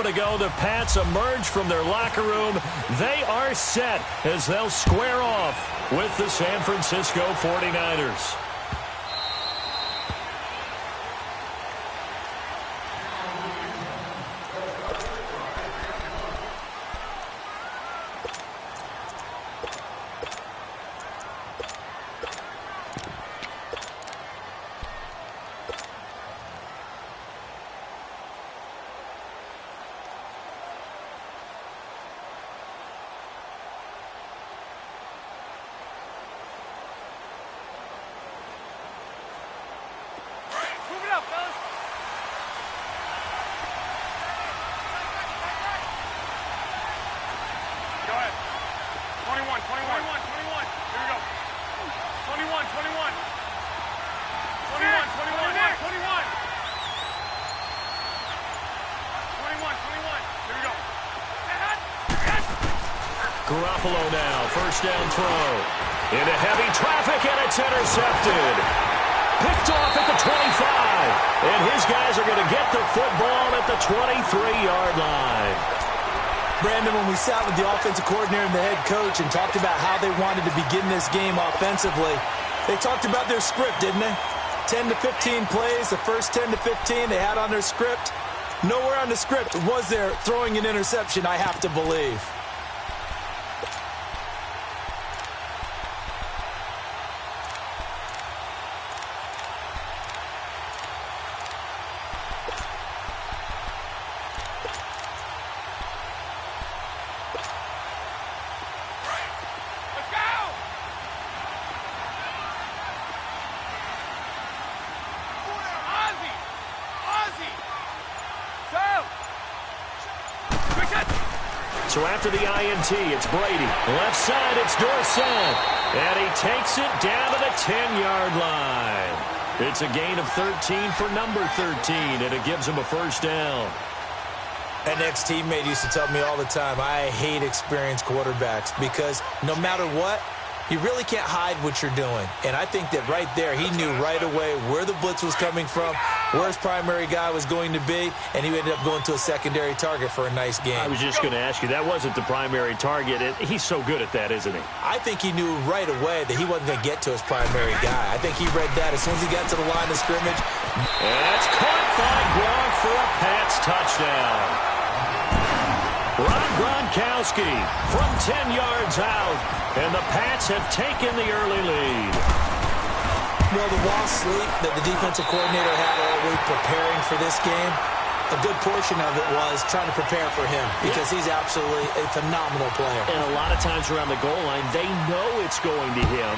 to go. The Pats emerge from their locker room. They are set as they'll square off with the San Francisco 49ers. Garoppolo now, first down throw. Into heavy traffic, and it's intercepted. Picked off at the 25. And his guys are going to get the football at the 23-yard line. Brandon, when we sat with the offensive coordinator and the head coach and talked about how they wanted to begin this game offensively, they talked about their script, didn't they? 10 to 15 plays, the first 10 to 15 they had on their script. Nowhere on the script was there throwing an interception, I have to believe. So after the INT, it's Brady. Left side, it's Dorsett. And he takes it down to the 10-yard line. It's a gain of 13 for number 13, and it gives him a first down. An ex-teammate used to tell me all the time, I hate experienced quarterbacks because no matter what, you really can't hide what you're doing. And I think that right there, he knew right away where the blitz was coming from, where his primary guy was going to be, and he ended up going to a secondary target for a nice game. I was just going to ask you, that wasn't the primary target. He's so good at that, isn't he? I think he knew right away that he wasn't going to get to his primary guy. I think he read that as soon as he got to the line of scrimmage. And that's caught by Gronk for a Pats touchdown. Rob Gronkowski from 10 yards out, and the Pats have taken the early lead. Well, the lost sleep that the defensive coordinator had all week preparing for this game, a good portion of it was trying to prepare for him because he's absolutely a phenomenal player. And a lot of times around the goal line, they know it's going to him.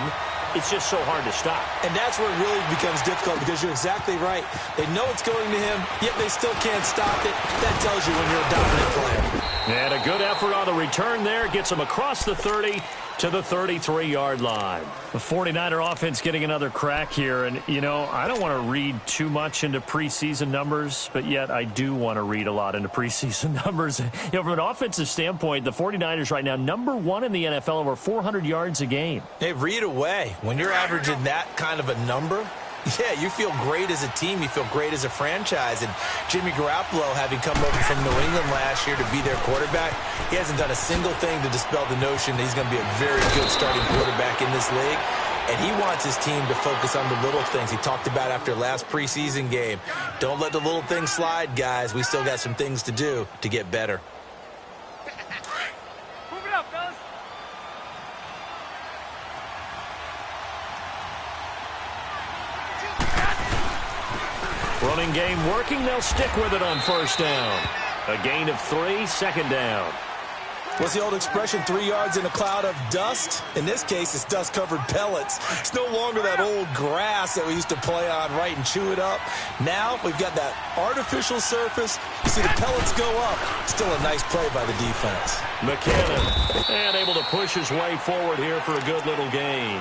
It's just so hard to stop. And that's where it really becomes difficult because you're exactly right. They know it's going to him, yet they still can't stop it. That tells you when you're a dominant player. And a good effort on the return there. Gets him across the 30 to the 33-yard line. The 49er offense getting another crack here. And, you know, I don't want to read too much into preseason numbers, but yet I do want to read a lot into preseason numbers. You know, from an offensive standpoint, the 49ers right now, #1 in the NFL, over 400 yards a game. Hey, read away. When you're averaging that kind of a number, yeah, you feel great as a team. You feel great as a franchise. And Jimmy Garoppolo, having come over from New England last year to be their quarterback, he hasn't done a single thing to dispel the notion that he's going to be a very good starting quarterback in this league. And he wants his team to focus on the little things he talked about after last preseason game. Don't let the little things slide, guys. We still got some things to do to get better. Move it up, fellas. Running game working. They'll stick with it on first down. A gain of 3, second down. What's the old expression, 3 yards in a cloud of dust? In this case, it's dust-covered pellets. It's no longer that old grass that we used to play on, right, and chew it up. Now we've got that artificial surface. You see the pellets go up. Still a nice play by the defense. McKinnon, and able to push his way forward here for a good little gain.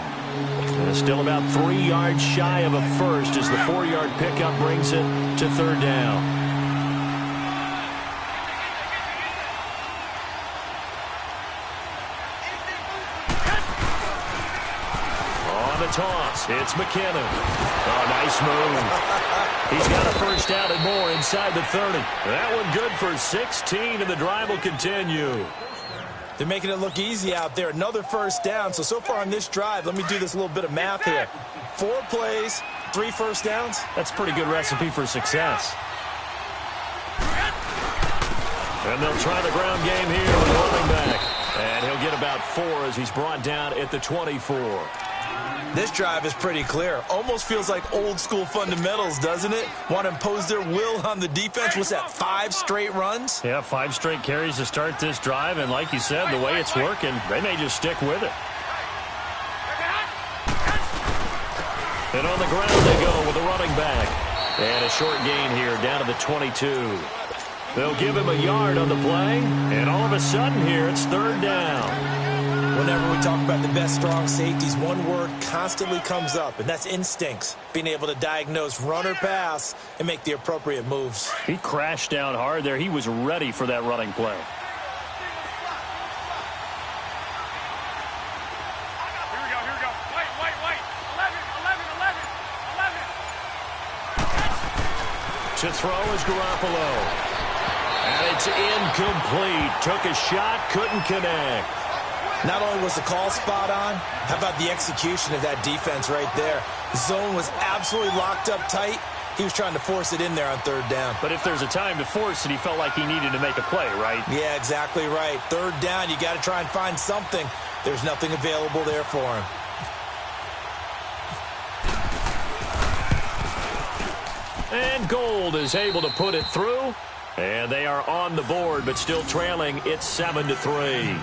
And still about 3 yards shy of a first as the 4-yard pickup brings it to third down. the toss. It's McKinnon. Oh, nice move. He's got a first down and more inside the 30. That one good for 16, and the drive will continue. They're making it look easy out there. Another first down. So far on this drive, let me do this little bit of math here. 4 plays, 3 first downs. That's a pretty good recipe for success. And they'll try the ground game here with the running back. And he'll get about 4 as he's brought down at the 24. This drive is pretty clear. Almost feels like old school fundamentals, doesn't it? Want to impose their will on the defense. What's that, 5 straight runs? Yeah, 5 straight carries to start this drive. And like you said, the way it's working, they may just stick with it. And on the ground they go with the running back. And a short gain here down to the 22. They'll give him a yard on the play. And all of a sudden here, it's 3rd down. Whenever we talk about the best strong safeties, one word constantly comes up, and that's instincts. Being able to diagnose run or pass and make the appropriate moves. He crashed down hard there. He was ready for that running play. Here we go. Wait. 11. To throw is Garoppolo. And it's incomplete. Took a shot, couldn't connect. Not only was the call spot on, how about the execution of that defense right there? The zone was absolutely locked up tight. He was trying to force it in there on 3rd down. But if there's a time to force it, he felt like he needed to make a play, right? Yeah, exactly right. 3rd down, you got to try and find something. There's nothing available there for him. And Gold is able to put it through. And they are on the board, but still trailing. It's 7-3.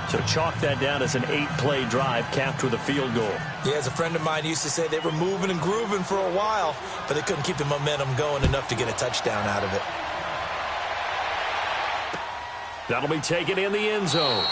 So chalk that down as an 8-play drive capped with a field goal. Yeah, as a friend of mine used to say, they were moving and grooving for a while, but they couldn't keep the momentum going enough to get a touchdown out of it. That'll be taken in the end zone.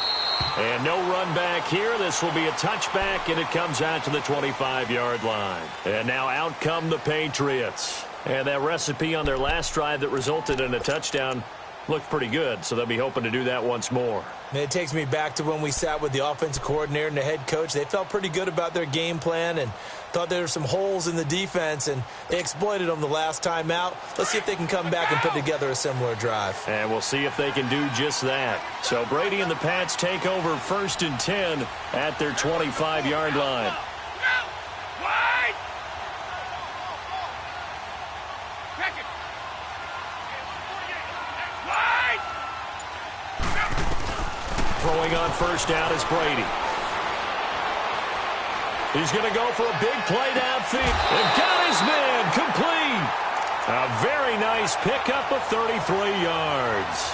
And no run back here. This will be a touchback, and it comes out to the 25-yard line. And now out come the Patriots. And that recipe on their last drive that resulted in a touchdown looked pretty good, so they'll be hoping to do that once more. It takes me back to when we sat with the offensive coordinator and the head coach. They felt pretty good about their game plan and thought there were some holes in the defense, and they exploited them the last time out. Let's see if they can come back and put together a similar drive. And we'll see if they can do just that. So Brady and the Pats take over 1st and 10 at their 25-yard line. Throwing on 1st down is Brady. He's going to go for a big play downfield. And got his man complete. A very nice pickup of 33 yards.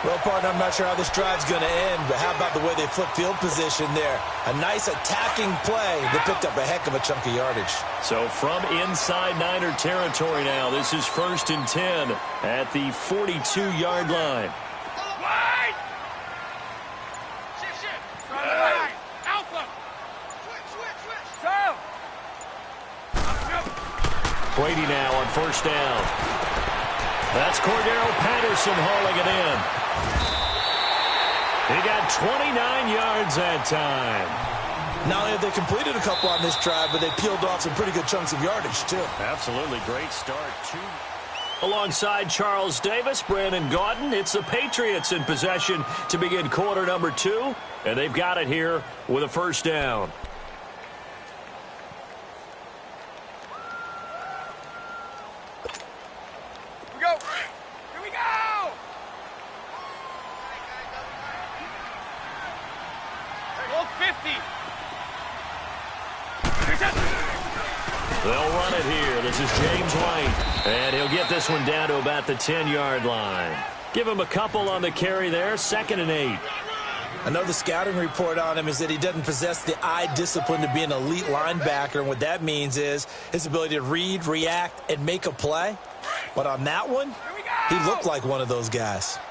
Well, partner, I'm not sure how this drive's going to end, but how about the way they flip field position there? A nice attacking play that picked up a heck of a chunk of yardage. So from inside Niner territory now, this is 1st and 10 at the 42-yard line. Brady now on 1st down. That's Cordero Patterson hauling it in. He got 29 yards that time. Not only have they completed a couple on this drive, but they peeled off some pretty good chunks of yardage, too. Absolutely great start, too. Alongside Charles Davis, Brandon Gaudin, it's the Patriots in possession to begin quarter number 2, and they've got it here with a 1st down. Here we go! Old 50. They'll run it here. This is James White. And he'll get this one down to about the 10-yard line. Give him a couple on the carry there. 2nd and 8. I know the scouting report on him is that he doesn't possess the eye discipline to be an elite linebacker. And what that means is his ability to read, react, and make a play. But on that one, he looked like one of those guys. Hey.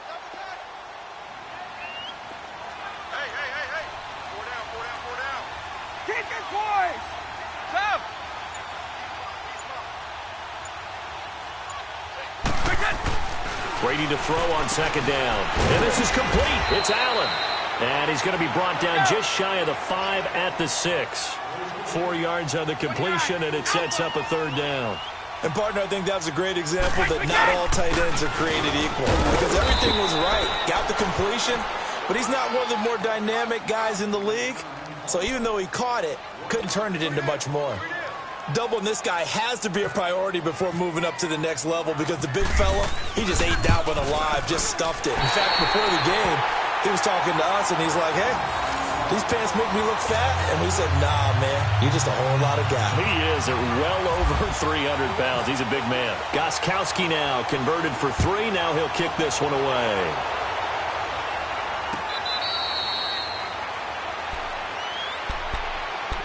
4 down. Kick it, boys! Come! Brady to throw on 2nd down. And this is complete. It's Allen. And he's going to be brought down just shy of the 5 at the 6. 4 yards on the completion, and it sets up a 3rd down. And, partner, I think that's a great example that not all tight ends are created equal. Because everything was right. Got the completion, but he's not one of the more dynamic guys in the league. So even though he caught it, couldn't turn it into much more. Doubling this guy has to be a priority before moving up to the next level because the big fella, he just ate that one alive, just stuffed it. In fact, before the game, he was talking to us, and he's like, hey, these pants make me look fat. And we said, nah, man, you're just a whole lot of guy. He is well over 300 pounds. He's a big man. Gostkowski now converted for 3. Now he'll kick this one away.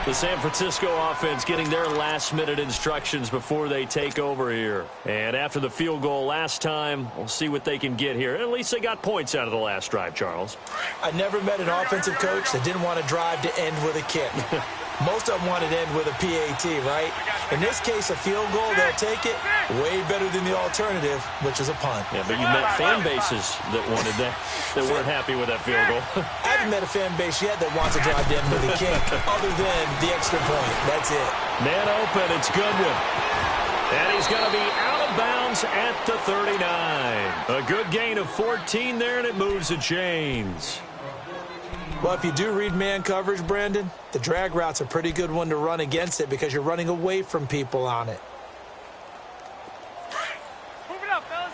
The San Francisco offense getting their last-minute instructions before they take over here. And after the field goal last time, we'll see what they can get here. At least they got points out of the last drive, Charles. I never met an offensive coach that didn't want to drive to end with a kick. Most of them wanted to end with a PAT, right? In this case, a field goal, they'll take it. Way better than the alternative, which is a punt. Yeah, but you met fan bases that wanted that, that weren't happy with that field goal. I haven't met a fan base yet that wants to drive to end with a kick, other than the extra point. That's it. Man open, it's Goodwin. And he's going to be out of bounds at the 39. A good gain of 14 there, and it moves the chains. Well, if you do read man coverage, Brandon, the drag route's a pretty good one to run against it because you're running away from people on it. Move it up, fellas.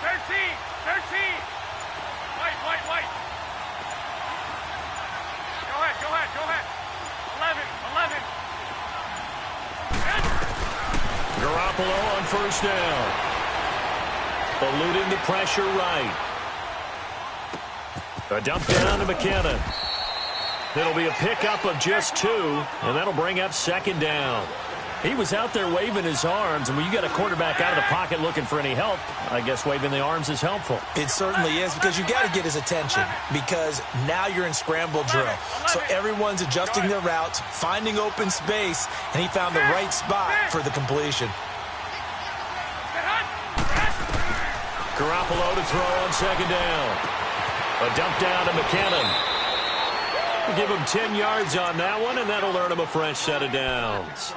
Thirteen. White. Go ahead. 11. Garoppolo on first down. Eluding the pressure right. A dump down to McKinnon. It'll be a pickup of just 2, and that'll bring up 2nd down. He was out there waving his arms, and when you got a quarterback out of the pocket looking for any help, I guess waving the arms is helpful. It certainly is because you got to get his attention because now you're in scramble drill. So everyone's adjusting their routes, finding open space, and he found the right spot for the completion. Garoppolo to throw on 2nd down. A dump down to McKinnon. We'll give him 10 yards on that one, and that'll earn him a fresh set of downs.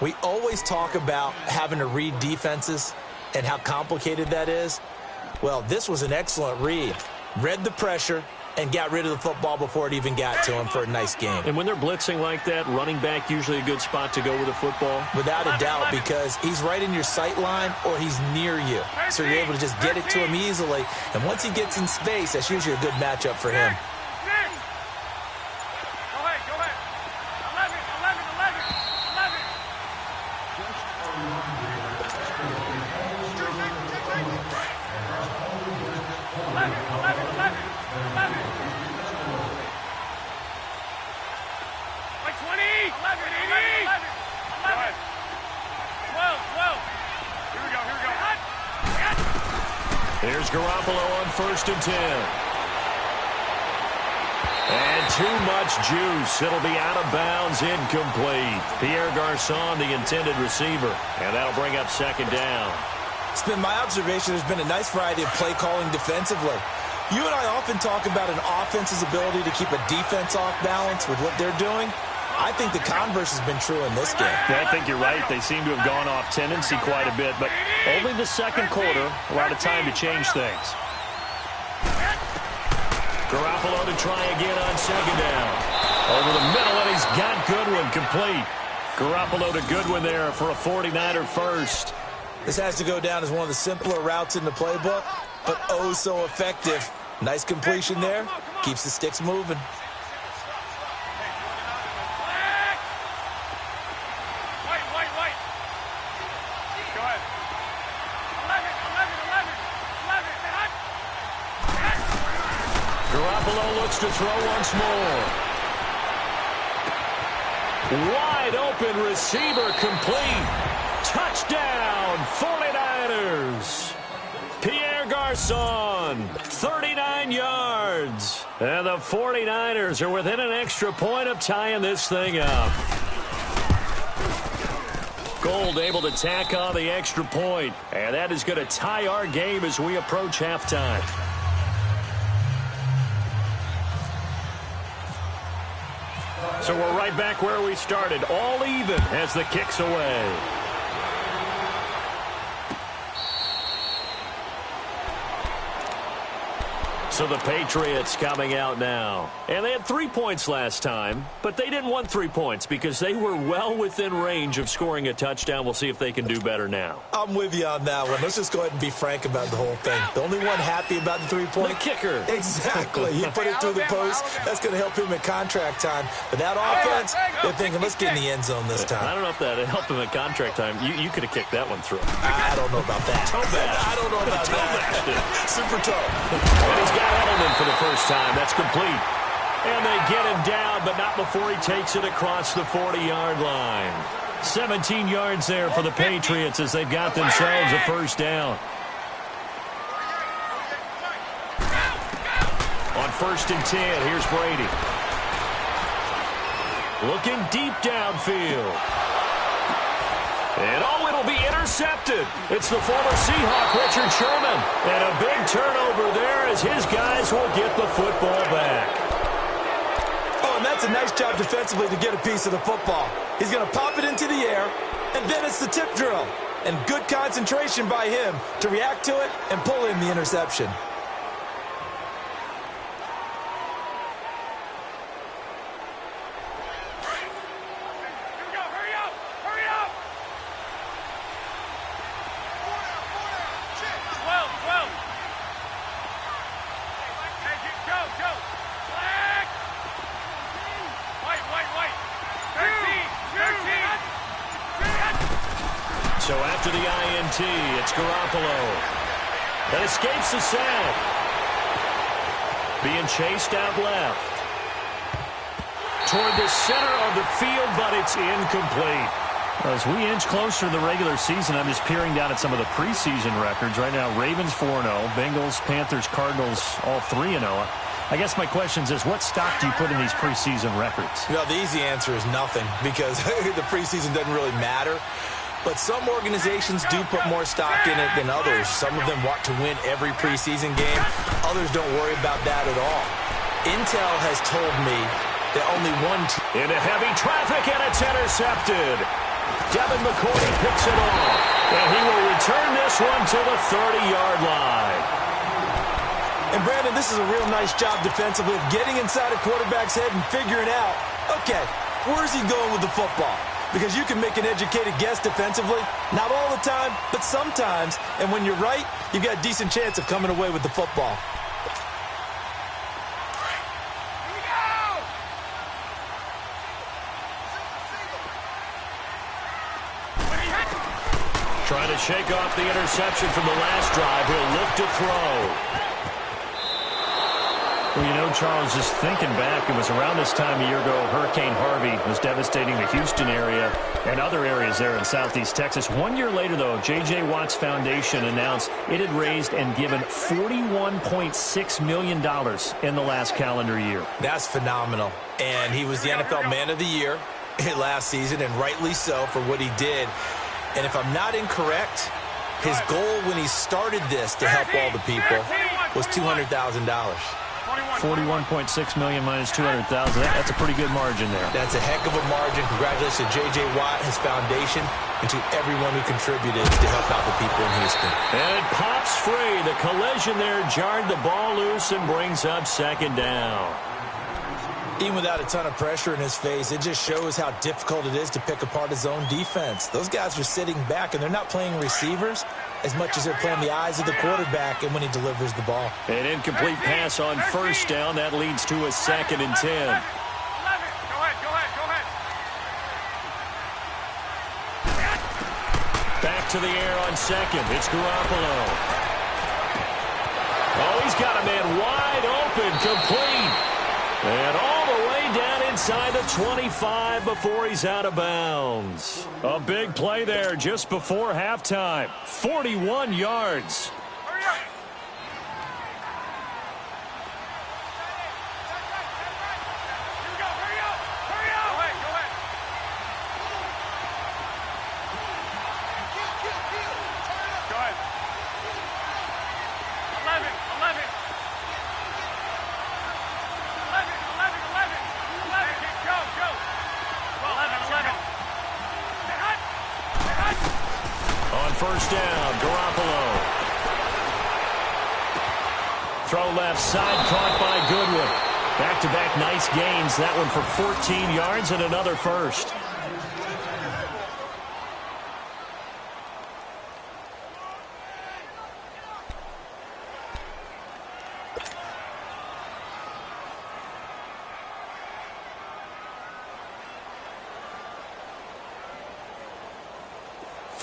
We always talk about having to read defenses and how complicated that is. Well, this was an excellent read. Read the pressure and got rid of the football before it even got to him for a nice game. And when they're blitzing like that, running back usually a good spot to go with the football? Without a doubt, because he's right in your sight line or he's near you. So you're able to just get it to him easily. And once he gets in space, that's usually a good matchup for him. Go ahead. 11. Like 20. 11. 12. Here we go. Here's Garoppolo on 1st and 10. And too much juice. It'll be out of bounds, incomplete. Pierre Garçon, the intended receiver. And that'll bring up 2nd down. It's been my observation there's been a nice variety of play calling defensively. You and I often talk about an offense's ability to keep a defense off balance with what they're doing. I think the converse has been true in this game. Yeah, I think you're right. They seem to have gone off tendency quite a bit, but only the 2nd quarter, a lot of time to change things. Garoppolo to try again on 2nd down. Over the middle, and he's got Goodwin complete. Garoppolo to Goodwin there for a 49er first. This has to go down as one of the simpler routes in the playbook, but oh so effective. Nice completion there. Keeps the sticks moving. White. Go ahead. 11. Garoppolo looks to throw once more. Wide open receiver complete. Touchdown, 49ers. Pierre Garçon, 39 yards. And the 49ers are within an extra point of tying this thing up. Gold able to tack on the extra point. And that is going to tie our game as we approach halftime. So we're right back where we started. All even as the kick's away. So the Patriots coming out now. And they had 3 points last time, but they didn't want 3 points because they were well within range of scoring a touchdown. We'll see if they can do better now. I'm with you on that one. Let's just go ahead and be frank about the whole thing. The only one happy about the 3-point. The kicker. Exactly. He put it through the post. That's going to help him at contract time. But that offense, they're thinking, let's get in the end zone this time. I don't know if that helped him at contract time. You could have kicked that one through. I don't know about that. I don't know about that. Super toe. And he's got Edelman for the first time. That's complete. And they get him down, but not before he takes it across the 40-yard line. 17 yards there for the Patriots as they've got themselves a first down. On 1st and 10, here's Brady. Looking deep downfield. And it'll be intercepted. It's the former Seahawk, Richard Sherman. And a big turnover there as his guys will get the football back. Oh, and that's a nice job defensively to get a piece of the football. He's going to pop it into the air, and then it's the tip drill. And good concentration by him to react to it and pull in the interception. So after the INT, it's Garoppolo. That escapes the sack. Being chased out left. Toward the center of the field, but it's incomplete. As we inch closer to the regular season, I'm just peering down at some of the preseason records. Right now, Ravens 4-0, Bengals, Panthers, Cardinals, all 3-0. I guess my question is, what stock do you put in these preseason records? Well, the easy answer is nothing because the preseason doesn't really matter. But some organizations do put more stock in it than others. Some of them want to win every preseason game. Others don't worry about that at all. Intel has told me that only one team... Into heavy traffic, and it's intercepted. Devin McCourty picks it off. And he will return this one to the 30-yard line. And, Brandon, this is a real nice job defensively of getting inside a quarterback's head and figuring out, okay, where's he going with the football? Because you can make an educated guess defensively. Not all the time, but sometimes. And when you're right, you've got a decent chance of coming away with the football. Trying to shake off the interception from the last drive. He'll look to throw. Well, you know, Charles, just thinking back, it was around this time a year ago, Hurricane Harvey was devastating the Houston area and other areas there in southeast Texas. 1 year later, though, J.J. Watt's Foundation announced it had raised and given $41.6 million in the last calendar year. That's phenomenal. And he was the NFL Man of the Year last season, and rightly so for what he did. And if I'm not incorrect, his goal when he started this to help all the people was $200,000. $41.6 million minus $200,000. That's a pretty good margin there. That's a heck of a margin. Congratulations to J.J. Watt, his foundation, and to everyone who contributed to help out the people in Houston. And it pops free. The collision there jarred the ball loose and brings up second down. Even without a ton of pressure in his face, it just shows how difficult it is to pick apart his own defense. Those guys are sitting back, and they're not playing receivers as much as they're playing the eyes of the quarterback and when he delivers the ball. An incomplete pass on first down. That leads to a 2nd and 10. Go ahead. Back to the air on second. It's Garoppolo. Oh, he's got a man wide open, complete. And all the way down inside the 25 before he's out of bounds. A big play there just before halftime. 41 yards. Hurry up. Here we go. Hurry up. Go ahead. On first down, Garoppolo. Throw left side, caught by Goodwin. Back-to-back nice gains. That one for 14 yards and another first.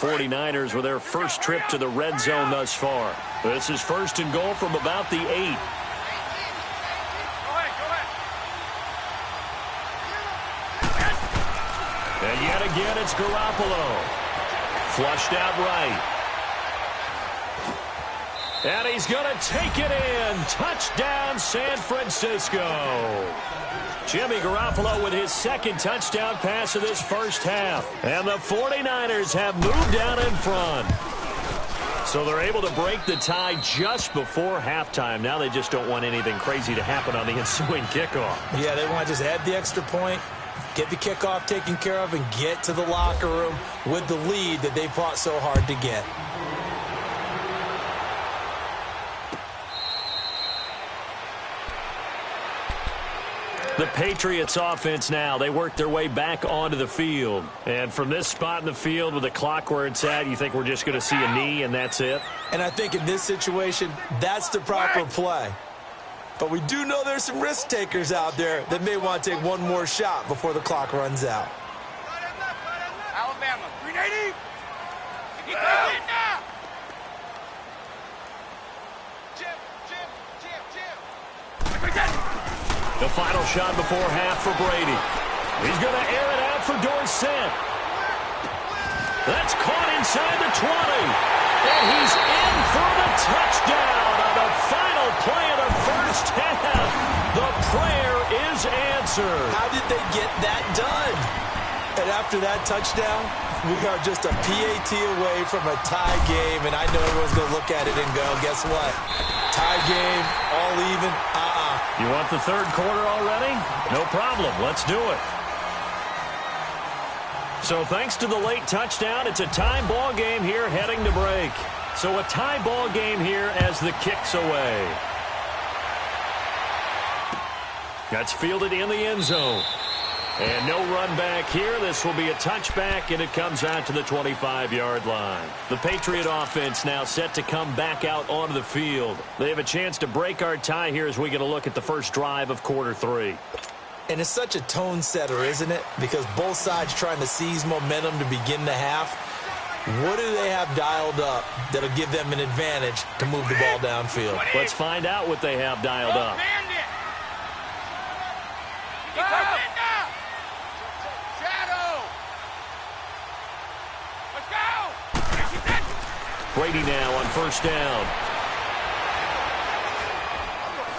'49ers with their first trip to the red zone thus far. This is first and goal from about the 8. Go ahead. And yet again, it's Garoppolo. Flushed out right. And he's going to take it in. Touchdown, San Francisco. Jimmy Garoppolo with his second touchdown pass of this first half. And the 49ers have moved out in front. So they're able to break the tie just before halftime. Now they just don't want anything crazy to happen on the ensuing kickoff. Yeah, they want to just add the extra point, get the kickoff taken care of, and get to the locker room with the lead that they fought so hard to get. The Patriots offense now, they work their way back onto the field. And from this spot in the field with the clock where it's at, you think we're just going to see a knee and that's it? And I think in this situation, that's the proper play. But we do know there's some risk takers out there that may want to take one more shot before the clock runs out. Alabama, 380. He takes it now. Jim. The final shot before half for Brady. He's going to air it out for Dorsett. That's caught inside the 20. And he's in for the touchdown on the final play of the first half. The prayer is answered. How did they get that done? And after that touchdown, we are just a PAT away from a tie game. And I know everyone's going to look at it and go, guess what? Tie game, all even, You want the third quarter already? No problem. Let's do it. So thanks to the late touchdown, it's a tie ball game here heading to break. So a tie ball game here as the kick's away. That's fielded in the end zone. And no run back here. This will be a touchback, and it comes out to the 25-yard line. The Patriot offense now set to come back out onto the field. They have a chance to break our tie here as we get a look at the first drive of quarter 3. And it's such a tone setter, isn't it? Because both sides trying to seize momentum to begin the half. What do they have dialed up that'll give them an advantage to move the ball downfield? Let's find out what they have dialed up. Brady now on first down.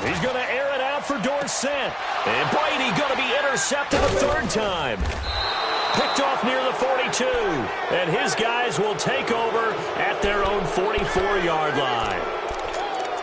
He's going to air it out for Dorsett. And Brady going to be intercepted a third time. Picked off near the 42. And his guys will take over at their own 44-yard line.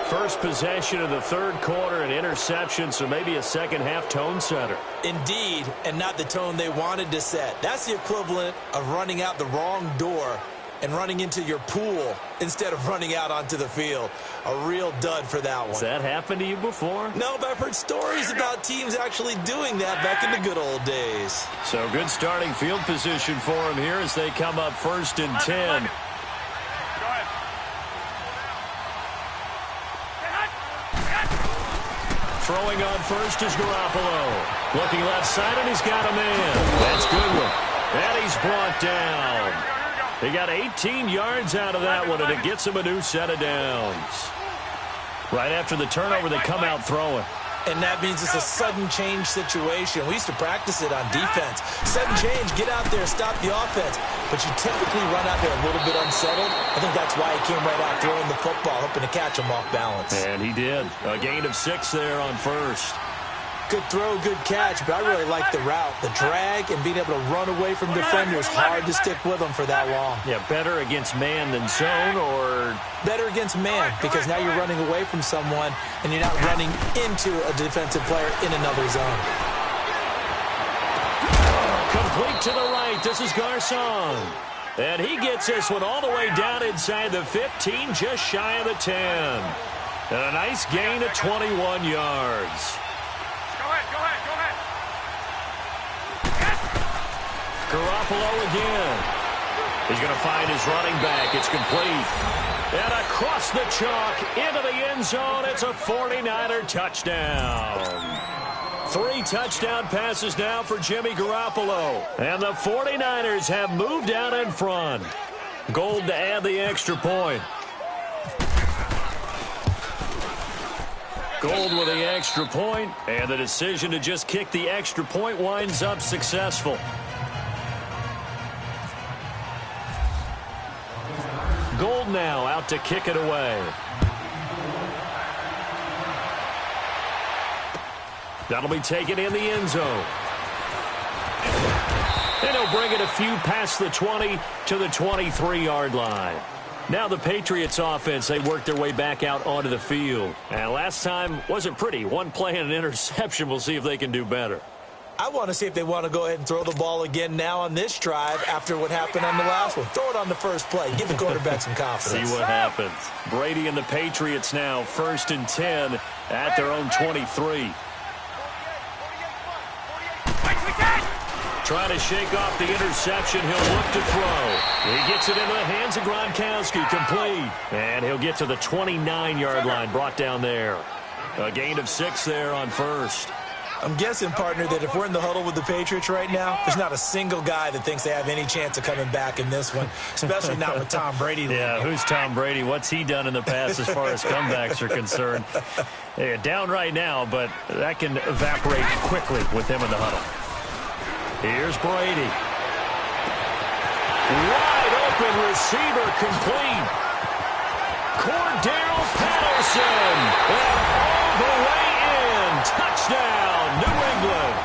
First possession of the third quarter, an interception, so maybe a second-half tone setter. Indeed, and not the tone they wanted to set. That's the equivalent of running out the wrong door and running into your pool instead of running out onto the field. A real dud for that one. Has that happened to you before? No, but I've heard stories about teams actually doing that back in the good old days. So good starting field position for them here as they come up first and 10. Throwing on first is Garoppolo. Looking left side, and he's got a man. That's Goodwin. And he's brought down. He got 18 yards out of that one, and it gets him a new set of downs. Right after the turnover, they come out throwing. And that means it's a sudden change situation. We used to practice it on defense. Sudden change, get out there, stop the offense. But you typically run out there a little bit unsettled. I think that's why he came right out throwing the football, hoping to catch him off balance. And he did. A gain of 6 there on first. Good throw, good catch, but I really like the route. The drag and being able to run away from defenders, hard to stick with them for that long. Yeah, better against man than zone, or? Better against man, because now you're running away from someone and you're not running into a defensive player in another zone. Complete to the right. This is Garcon. And he gets this one all the way down inside the 15, just shy of the 10. And a nice gain of 21 yards. Go ahead. Garoppolo again. He's going to find his running back. It's complete. And across the chalk, into the end zone, it's a 49er touchdown. 3 touchdown passes now for Jimmy Garoppolo. And the 49ers have moved out in front. Gold to add the extra point. Gold with the extra point, and the decision to just kick the extra point winds up successful. Gold now out to kick it away. That'll be taken in the end zone. And he'll bring it a few past the 20 to the 23-yard line. Now the Patriots offense, they worked their way back out onto the field. And last time wasn't pretty. One play and an interception. We'll see if they can do better. I want to see if they want to go ahead and throw the ball again now on this drive after what happened on the last one. Throw it on the first play. Give the quarterback some confidence. See what happens. Brady and the Patriots now 1st and 10 at their own 23. Trying to shake off the interception. He'll look to throw. He gets it into the hands of Gronkowski. Complete. And he'll get to the 29-yard line. Brought down there. A gain of 6 there on first. I'm guessing, partner, that if we're in the huddle with the Patriots right now, there's not a single guy that thinks they have any chance of coming back in this one, especially not with Tom Brady. Yeah, who's Tom Brady? What's he done in the past as far as comebacks are concerned? Yeah, down right now, but that can evaporate quickly with him in the huddle. Here's Brady. Wide open receiver complete. Cordell Patterson. And all the way in. Touchdown, New England.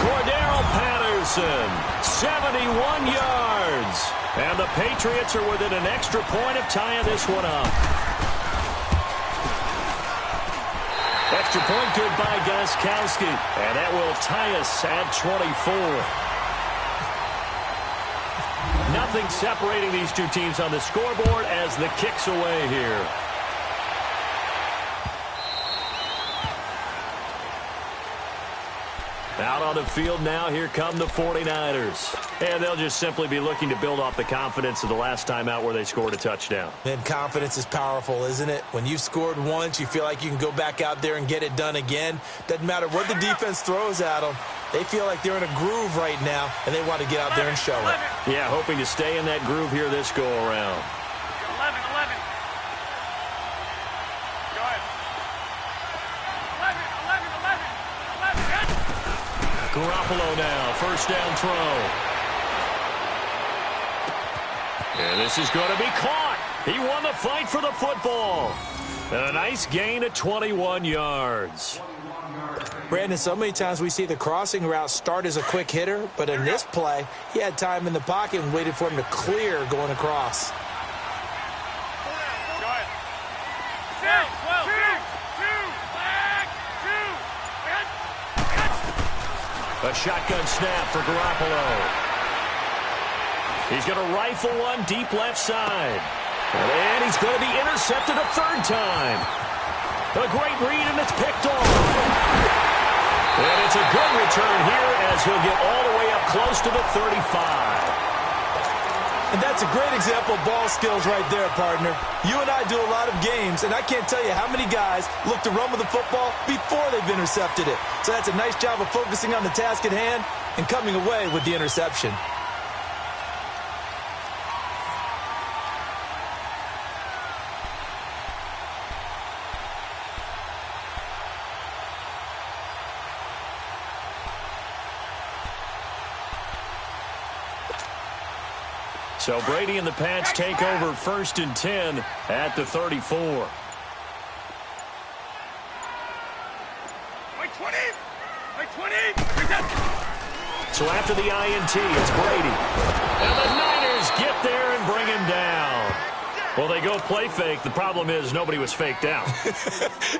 Cordell Patterson, 71 yards. And the Patriots are within an extra point of tying this one up. Extra point good by Gronkowski. And that will tie us at 24. Nothing separating these two teams on the scoreboard as the kick's away here. Out on the field now, here come the 49ers. And they'll just simply be looking to build off the confidence of the last time out where they scored a touchdown. And confidence is powerful, isn't it? When you've scored once, you feel like you can go back out there and get it done again. Doesn't matter what the defense throws at them. They feel like they're in a groove right now, and they want to get out there and show it. Yeah, hoping to stay in that groove here this go-around. 11. Go ahead. 11. Garoppolo now, first down throw. And this is going to be caught. He won the fight for the football. And a nice gain of 21 yards. Brandon, so many times we see the crossing route start as a quick hitter, but in this play, he had time in the pocket and waited for him to clear going across. Go ahead. 12. A shotgun snap for Garoppolo. He's going to rifle one deep left side. And he's going to be intercepted a third time. A great read, and it's picked off. And it's a good return here as he'll get all the way up close to the 35. And that's a great example of ball skills right there, partner. You and I do a lot of games, and I can't tell you how many guys look to run with the football before they've intercepted it. So that's a nice job of focusing on the task at hand and coming away with the interception. So Brady and the Pats take over 1st and 10 at the 34. Wait, 20. So after the INT, it's Brady. And the Niners get there and bring him down. Well, they go play fake. The problem is nobody was faked out.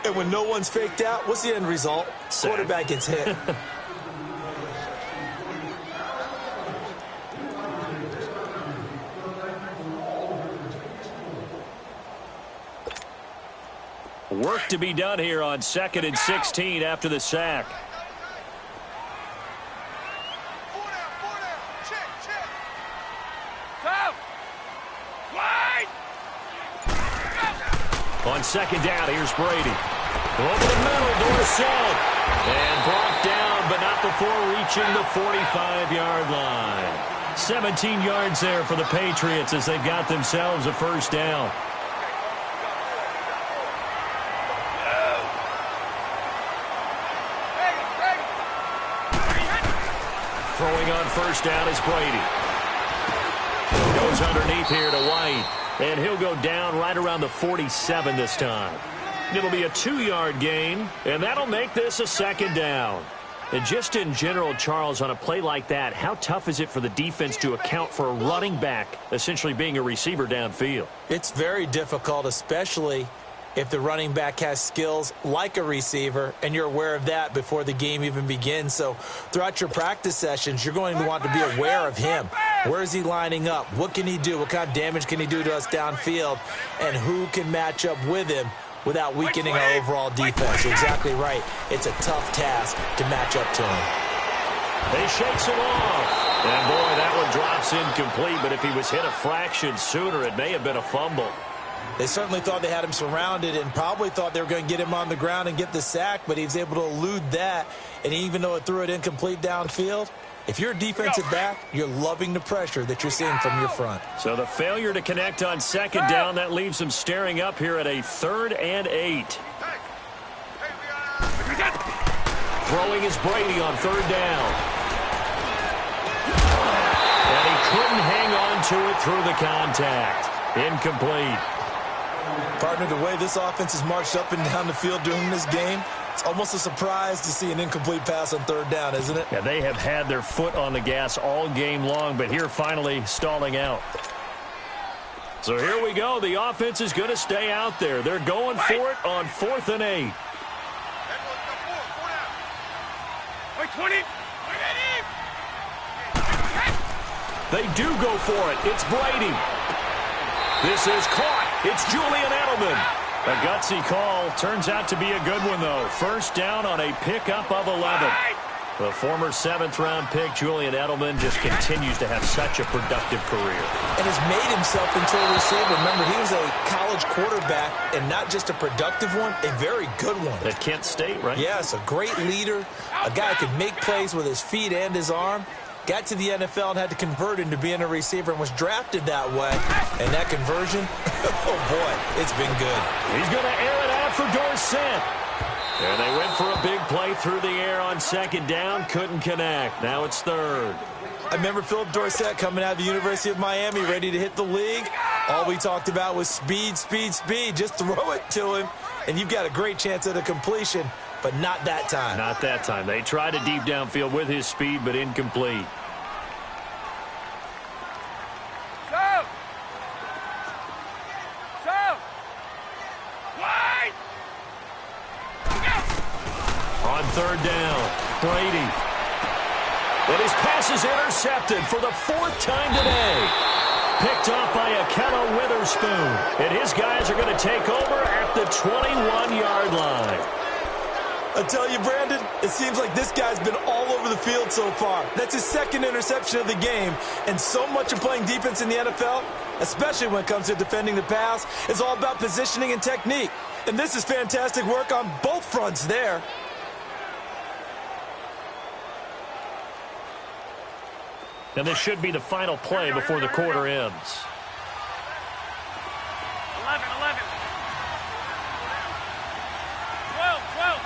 And when no one's faked out, what's the end result? Sack. Quarterback gets hit. Work to be done here on 2nd and 16 after the sack. On 2nd down, here's Brady. Over the middle, Dorsett. And brought down, but not before reaching the 45-yard line. 17 yards there for the Patriots as they got themselves a first down. Throwing on first down is Brady. Goes underneath here to White. And he'll go down right around the 47 this time. It'll be a 2-yard gain, and that'll make this a 2nd down. And just in general, Charles, on a play like that, how tough is it for the defense to account for a running back essentially being a receiver downfield? It's very difficult, especially if the running back has skills like a receiver, and you're aware of that before the game even begins. So throughout your practice sessions, you're going to want to be aware of him. Where is he lining up? What can he do? What kind of damage can he do to us downfield? And who can match up with him without weakening our overall defense? You're exactly right. It's a tough task to match up to him. He shakes it off. And, boy, that one drops incomplete. But if he was hit a fraction sooner, it may have been a fumble. They certainly thought they had him surrounded and probably thought they were going to get him on the ground and get the sack, but he was able to elude that. And even though it threw it incomplete downfield, if you're a defensive back, you're loving the pressure that you're seeing from your front. So the failure to connect on 2nd down, that leaves them staring up here at a 3rd and 8. Throwing is Brady on 3rd down. And he couldn't hang on to it through the contact. Incomplete. Partner, the way this offense has marched up and down the field during this game, it's almost a surprise to see an incomplete pass on 3rd down, isn't it? Yeah, they have had their foot on the gas all game long, but here finally stalling out. So here we go. The offense is going to stay out there. They're going for it on 4th and 8. 20. They do go for it. It's Brady. This is caught. It's Julian Edelman. A gutsy call. Turns out to be a good one, though. First down on a pickup of 11. The former 7th-round pick, Julian Edelman, just continues to have such a productive career. And has made himself into a receiver. Remember, he was a college quarterback, and not just a productive one, a very good one. At Kent State, right? Yes, a great leader, a guy who could make plays with his feet and his arm. Got to the NFL and had to convert into being a receiver and was drafted that way. And that conversion, oh, boy, it's been good. He's going to air it out for Dorsett. And they went for a big play through the air on 2nd down. Couldn't connect. Now it's 3rd. I remember Philip Dorsett coming out of the University of Miami, ready to hit the league. All we talked about was speed, speed, speed. Just throw it to him, and you've got a great chance at a completion. But not that time. Not that time. They tried a deep downfield with his speed, but incomplete. Go! Go! Wide! On 3rd down, Brady. And his pass is intercepted for the 4th time today. Picked off by Akello Witherspoon. And his guys are going to take over at the 21-yard line. I tell you, Brandon, it seems like this guy's been all over the field so far. That's his 2nd interception of the game. And so much of playing defense in the NFL, especially when it comes to defending the pass, is all about positioning and technique. And this is fantastic work on both fronts there. And this should be the final play before the quarter ends. 11. 12.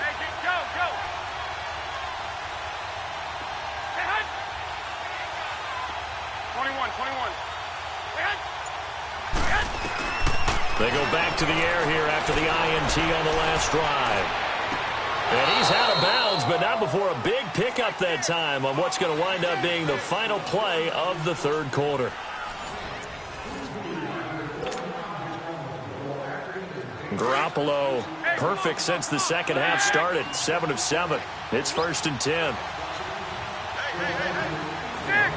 Make it go. 21. They go back to the air here after the INT on the last drive. And he's out of bounds, but not before a big pickup that time on what's going to wind up being the final play of the 3rd quarter. Garoppolo, perfect since the 2nd half started. 7 of 7. It's 1st and 10. Six.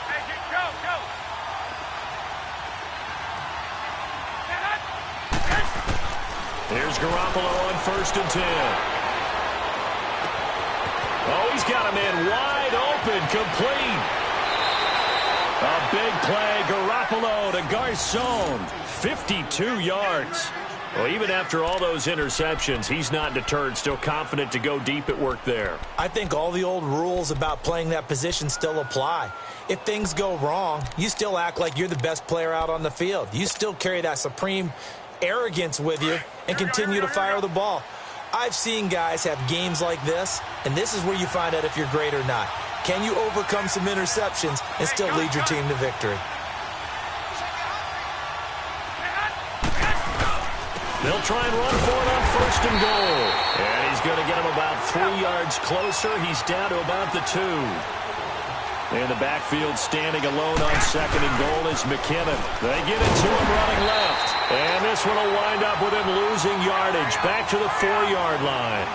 Make it go. Here's Garoppolo on 1st and 10. Oh, he's got him in wide open, complete. A big play, Garoppolo to Garcon, 52 yards. Well, even after all those interceptions, he's not deterred, still confident to go deep at work there. I think all the old rules about playing that position still apply. If things go wrong, you still act like you're the best player out on the field. You still carry that supreme arrogance with you and continue to fire the ball. I've seen guys have games like this, and this is where you find out if you're great or not. Can you overcome some interceptions and still lead your team to victory? They'll try and run for it on 1st and goal. And he's going to get him about 3 yards closer. He's down to about the 2. In the backfield, standing alone on 2nd and goal is McKinnon. They get it to him running left. And this one will wind up with him losing yardage. Back to the 4-yard line.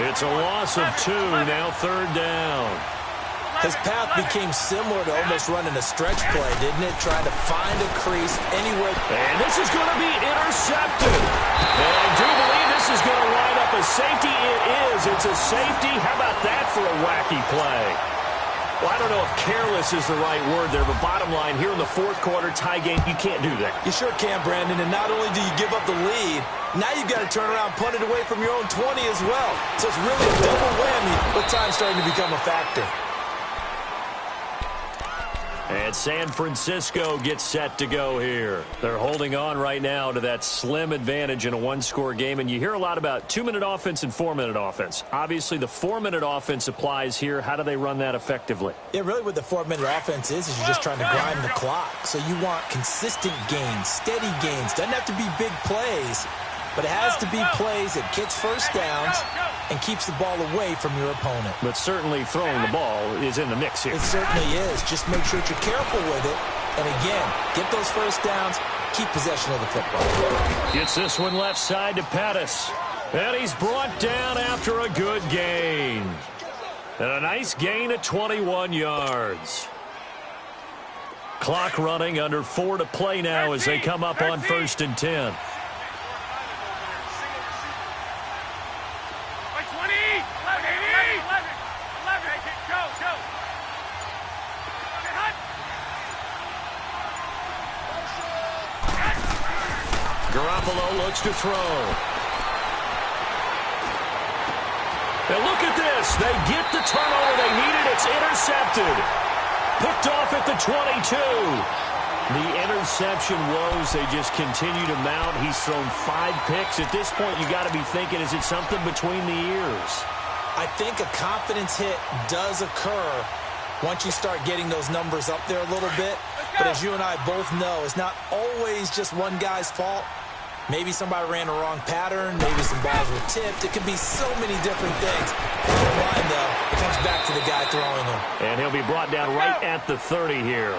It's a loss of 2, now 3rd down. His path became similar to almost running a stretch play, didn't it? Trying to find a crease anywhere. And this is going to be intercepted. And I do believe this is going to wind up a safety. It is. It's a safety. How about that for a wacky play? Well, I don't know if careless is the right word there, but bottom line, here in the 4th quarter, tie game, you can't do that. You sure can, Brandon. And not only do you give up the lead, now you've got to turn around, punt it away from your own 20 as well. So it's really a double whammy with time starting to become a factor. And San Francisco gets set to go here. They're holding on right now to that slim advantage in a one-score game. And you hear a lot about 2-minute offense and 4-minute offense. Obviously, the 4-minute offense applies here. How do they run that effectively? Yeah, really what the 4-minute offense is you're just trying to grind the clock. So you want consistent gains, steady gains. Doesn't have to be big plays, but it has to be plays that gets first downs and keeps the ball away from your opponent. But certainly throwing the ball is in the mix here. It certainly is. Just make sure that you're careful with it. And again, get those first downs, keep possession of the football. Gets this one left side to Pettis. And he's brought down after a good gain. And a nice gain at 21 yards. Clock running, under 4 to play now as they come up on 1st and 10. Garoppolo looks to throw. And look at this. They get the turnover they needed. It's intercepted. Picked off at the 22. The interception woes, they just continue to mount. He's thrown 5 picks. At this point, you got to be thinking, is it something between the ears? I think a confidence hit does occur once you start getting those numbers up there a little bit. But as you and I both know, it's not always just one guy's fault. Maybe somebody ran a wrong pattern. Maybe some balls were tipped. It could be so many different things. Bottom line, though, it comes back to the guy throwing them. And he'll be brought down right at the 30 here.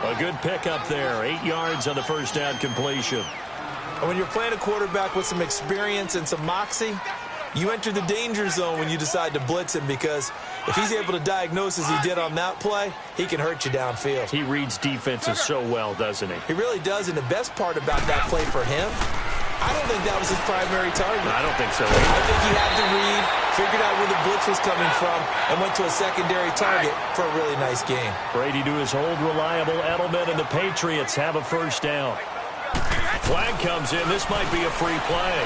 A good pickup there. 8 yards on the first down completion. And when you're playing a quarterback with some experience and some moxie, you enter the danger zone when you decide to blitz him, because if he's able to diagnose as he did on that play, he can hurt you downfield. He reads defenses so well, doesn't he? He really does, and the best part about that play for him, I don't think that was his primary target. I don't think so. I think he had to read, figured out where the blitz was coming from, and went to a secondary target for a really nice game. Brady to his old reliable Edelman, and the Patriots have a first down. Flag comes in. This might be a free play.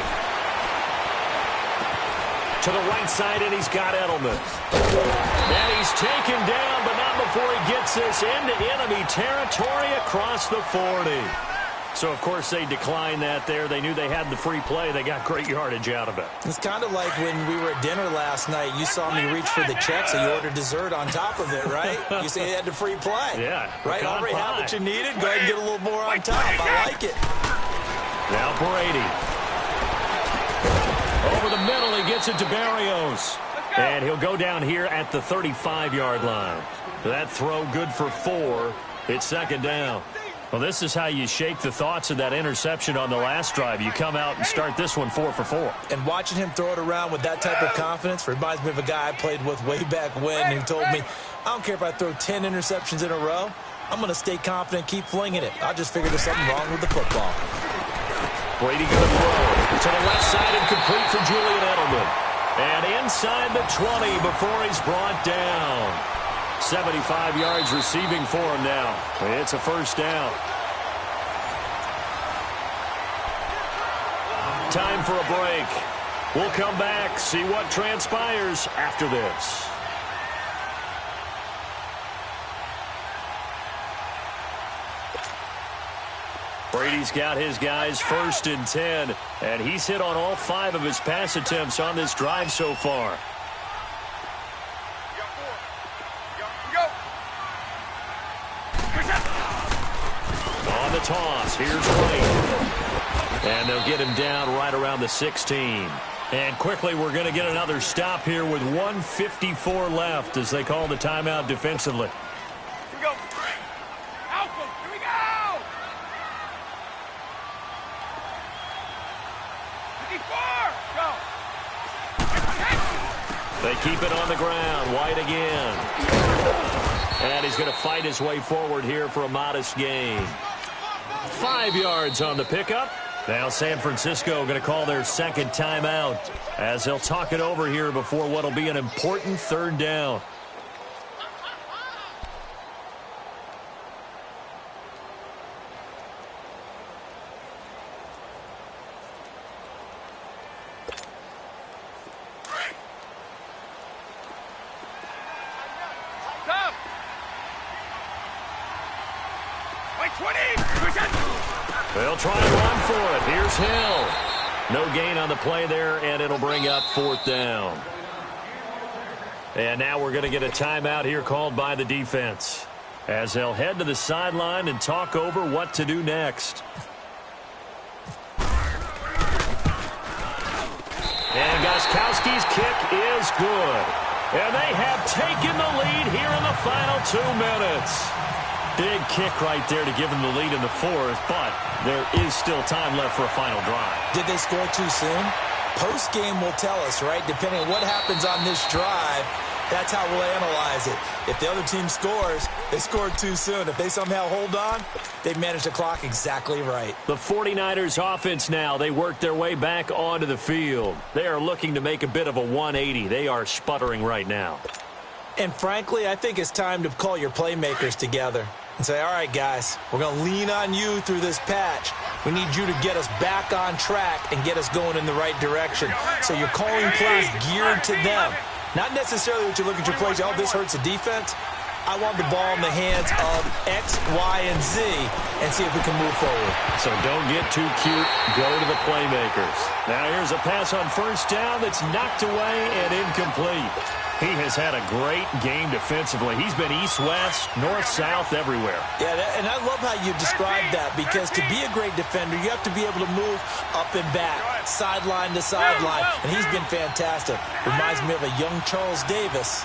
To the right side, and he's got Edelman. And he's taken down, but not before he gets this into enemy territory across the 40. So, of course, they declined that there. They knew they had the free play. They got great yardage out of it. It's kind of like when we were at dinner last night. You saw me reach for the check, so you ordered dessert on top of it, right? You say you had the free play. Yeah. Right? Already had what you needed. Go ahead and get a little more on top. I like it. Now Brady. Over the middle, he gets it to Barrios. And he'll go down here at the 35-yard line. That throw good for 4. It's second down. Well, this is how you shake the thoughts of that interception on the last drive. You come out and start this one 4 for 4. And watching him throw it around with that type of confidence reminds me of a guy I played with way back when who told me, I don't care if I throw 10 interceptions in a row. I'm going to stay confident, keep flinging it. I just figured there's something wrong with the football. Brady going to throw to the left side and complete for Julian Edelman. And inside the 20 before he's brought down. 75 yards receiving for him now. It's a first down. Time for a break. We'll come back, see what transpires after this. Brady's got his guys 1st and 10, and he's hit on all 5 of his pass attempts on this drive so far. On the toss, here's White. And they'll get him down right around the 16. And quickly, we're going to get another stop here with 1:54 left as they call the timeout defensively. Here we go. Alpha, here we go. 54, go. They keep it on the ground. White again. And he's going to fight his way forward here for a modest gain. 5 yards on the pickup. Now San Francisco going to call their second timeout as they'll talk it over here before what will be an important 3rd down. Stop. Like 20. They'll try and run for it. Here's Hill. No gain on the play there, and it'll bring up 4th down. And now we're going to get a timeout here called by the defense as they'll head to the sideline and talk over what to do next. And Gostkowski's kick is good. And they have taken the lead here in the final 2 minutes. Big kick right there to give them the lead in the 4th, but there is still time left for a final drive. Did they score too soon? Post-game will tell us, right? Depending on what happens on this drive, that's how we'll analyze it. If the other team scores, they scored too soon. If they somehow hold on, they manage the clock exactly right. The 49ers offense now, they work their way back onto the field. They are looking to make a bit of a 180. They are sputtering right now. And frankly, I think it's time to call your playmakers together and say, all right, guys, we're going to lean on you through this patch. We need you to get us back on track and get us going in the right direction. So you're calling plays geared to them. Not necessarily what you look at your plays, oh, this hurts the defense. I want the ball in the hands of X, Y, and Z and see if we can move forward. So don't get too cute. Go to the playmakers. Now here's a pass on 1st down that's knocked away and incomplete. He has had a great game defensively. He's been east-west, north-south, everywhere. Yeah, and I love how you described that because to be a great defender, you have to be able to move up and back, sideline to sideline, and he's been fantastic. Reminds me of a young Charles Davis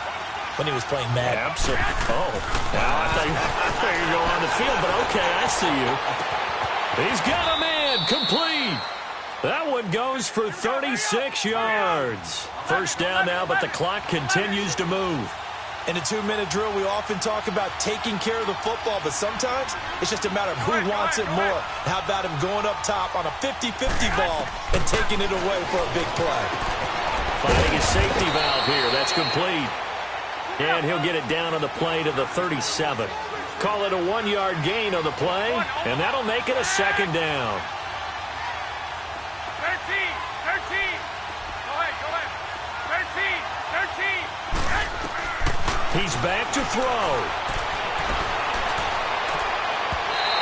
when he was playing Madden. Absolutely. Oh, wow, I thought you were going on the field, but okay, I see you. He's got a man, complete. That one goes for 36 yards. 1st down now, but the clock continues to move. In a 2-minute drill, we often talk about taking care of the football, but sometimes it's just a matter of who wants it more. How about him going up top on a 50-50 ball and taking it away for a big play? Finding a safety valve here. That's complete. And he'll get it down on the play to the 37. Call it a 1-yard gain on the play, and that'll make it a 2nd down. 13. Go ahead. 13. He's back to throw.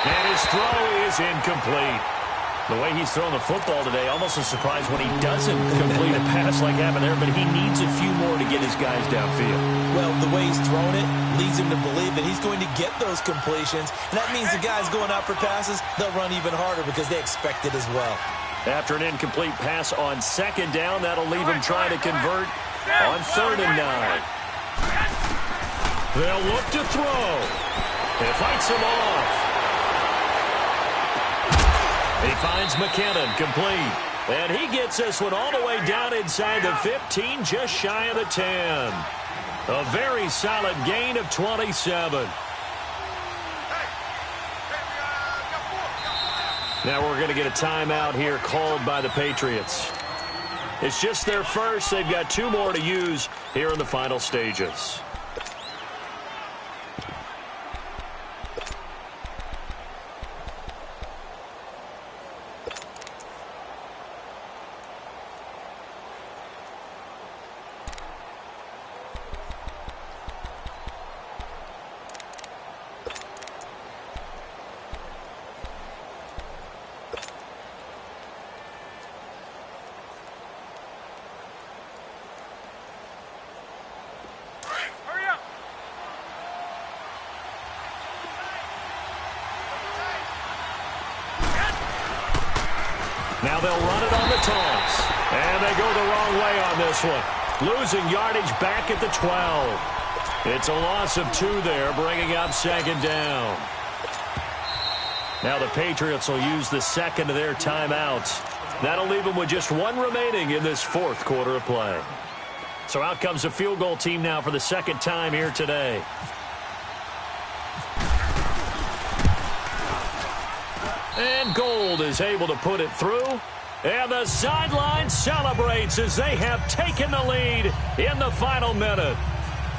And his throw is incomplete. The way he's thrown the football today, almost a surprise when he doesn't complete a pass like happened there, but he needs a few more to get his guys downfield. Well, the way he's thrown it leads him to believe that he's going to get those completions, and that means the guys going out for passes, they'll run even harder because they expect it as well. After an incomplete pass on 2nd down, that'll leave him trying to convert on 3rd and 9. They'll look to throw. It fights him off. He finds McKinnon, complete. And he gets this one all the way down inside the 15, just shy of the 10. A very solid gain of 27. Now we're going to get a timeout here called by the Patriots. It's just their first. They've got 2 more to use here in the final stages. Now they'll run it on the toss. And they go the wrong way on this one. Losing yardage back at the 12. It's a loss of 2 there, bringing up 2nd down. Now the Patriots will use the second of their timeouts. That'll leave them with just 1 remaining in this 4th quarter of play. So out comes the field goal team now for the 2nd time here today. And Gold is able to put it through. And the sideline celebrates as they have taken the lead in the final minute.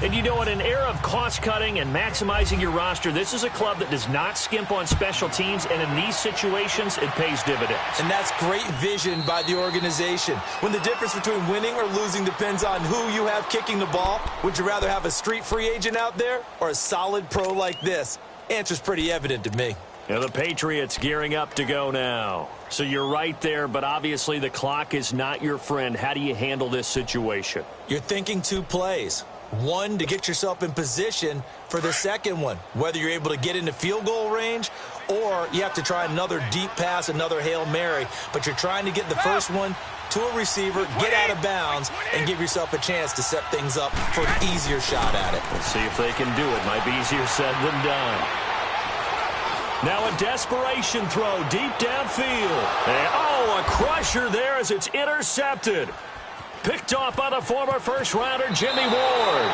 And you know, in an era of cost-cutting and maximizing your roster, this is a club that does not skimp on special teams, and in these situations, it pays dividends. And that's great vision by the organization. When the difference between winning or losing depends on who you have kicking the ball, would you rather have a street free agent out there or a solid pro like this? Answer's pretty evident to me. Now the Patriots gearing up to go now. So you're right there, but obviously the clock is not your friend. How do you handle this situation? You're thinking 2 plays. 1 to get yourself in position for the second one, whether you're able to get into field goal range or you have to try another deep pass, another Hail Mary, but you're trying to get the first one to a receiver, get out of bounds, and give yourself a chance to set things up for an easier shot at it. Let's see if they can do it. Might be easier said than done. Now a desperation throw deep downfield. And, oh, a crusher there as it's intercepted. Picked off by the former first-rounder Jimmy Ward.